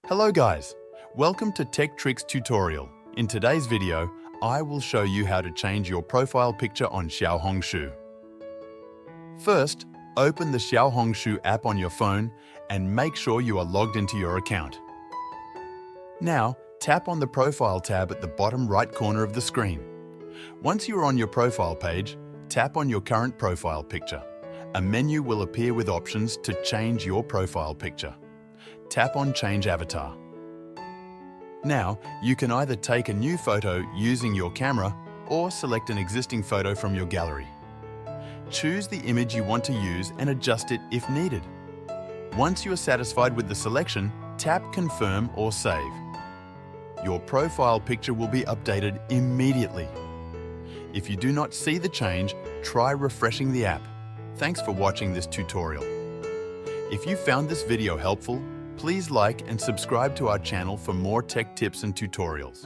Hello guys, welcome to Tech Tricks tutorial. In today's video, I will show you how to change your profile picture on Xiaohongshu. First, open the Xiaohongshu app on your phone and make sure you are logged into your account. Now, tap on the Profile tab at the bottom right corner of the screen. Once you are on your profile page, tap on your current profile picture. A menu will appear with options to change your profile picture. Tap on Change Avatar. Now, you can either take a new photo using your camera or select an existing photo from your gallery. Choose the image you want to use and adjust it if needed. Once you are satisfied with the selection, tap Confirm or Save. Your profile picture will be updated immediately. If you do not see the change, try refreshing the app. Thanks for watching this tutorial. If you found this video helpful, please like and subscribe to our channel for more tech tips and tutorials.